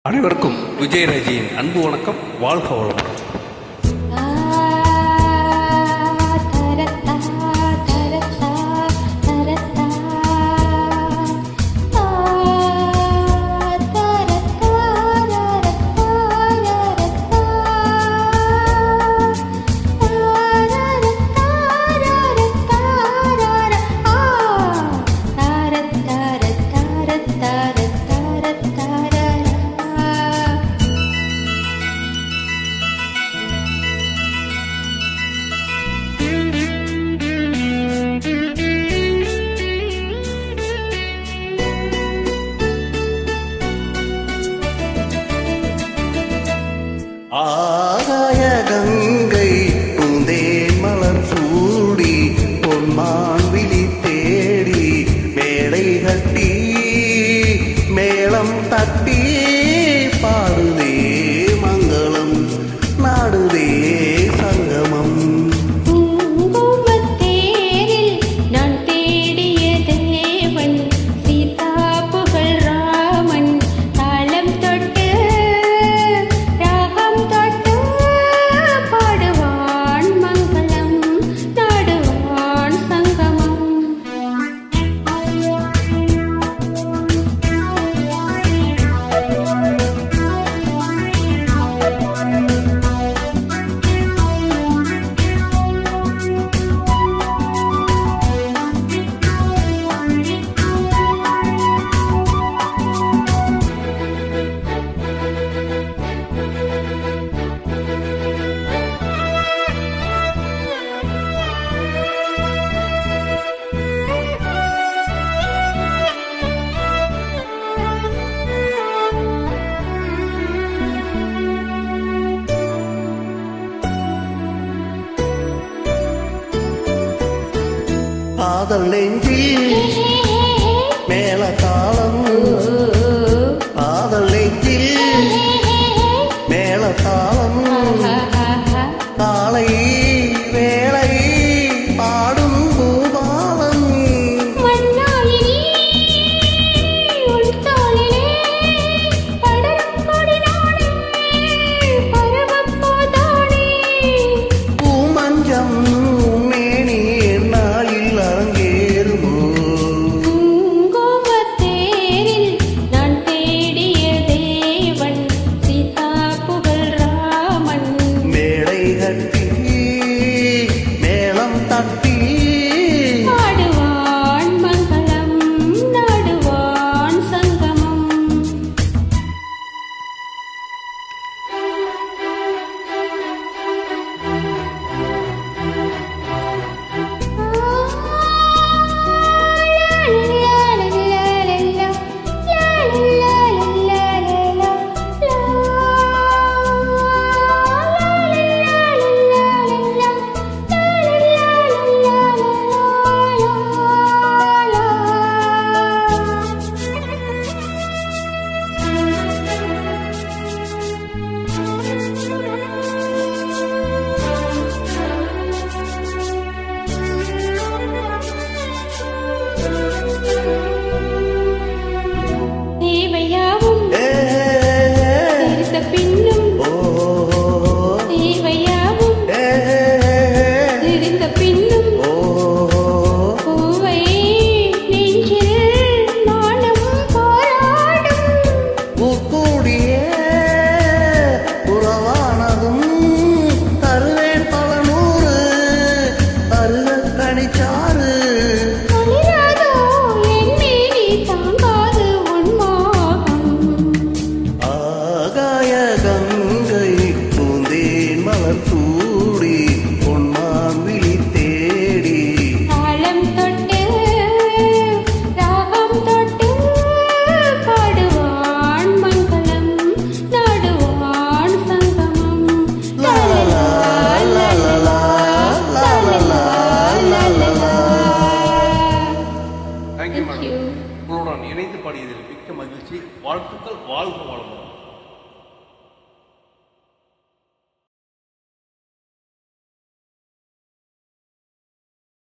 அனைவருக்கும் விஜயராஜியின் அன்பு வணக்கம். வாழ்க வளமுடன். ஆகாய கங்கை பூந்தேன் மலர் சூடி பொன்மான் விழி தேடி மேடை கட்டி மேளம் தட்டி பாடுதே மங்களம் நாடுதே சங்கமம். காதல் நெஞ்சில் மேல தாளம், காதல் நெஞ்சில் மேல தாளம், காலை வேளை பாடும் பூபாலம். பூமஞ்சம் மேனி நாளில் அரங்கேறுமோ? நான் தேடிய தேவன் சீதா புகழ் ராமன். மேடை கட்டி மேளம் தட்டி பாடுவான் மங்களம் நாடுவான் சங்கமம். தேவையாவும் தெரிந்த பின்னும், தேவையாவும் தெரிந்த பின்னும் பூவை நெஞ்சில் நாணம் போராடும். கூடிய உறவானதும் தருவேன் பல நூறு தருக கணிச்சாறு. அழியாதோ என் மேனி தாங்காது உன் மோகம். ஆகாய கங்கை பூந்தேன் மலர் சூடி பொன்மான் விழி தேடி தாளம் தொட்டு ராகம் தொட்டு பாடுவான் மங்களம் நாடுவான் சங்கமம். லா லா லா லா லா லா லா லா லா லா. Thank you madam. உங்களுடன் இணைந்து பாடியதில் மிக்க மகிழ்ச்சி. வாழ்த்துக்கள். வாழ்க வளமுடன்.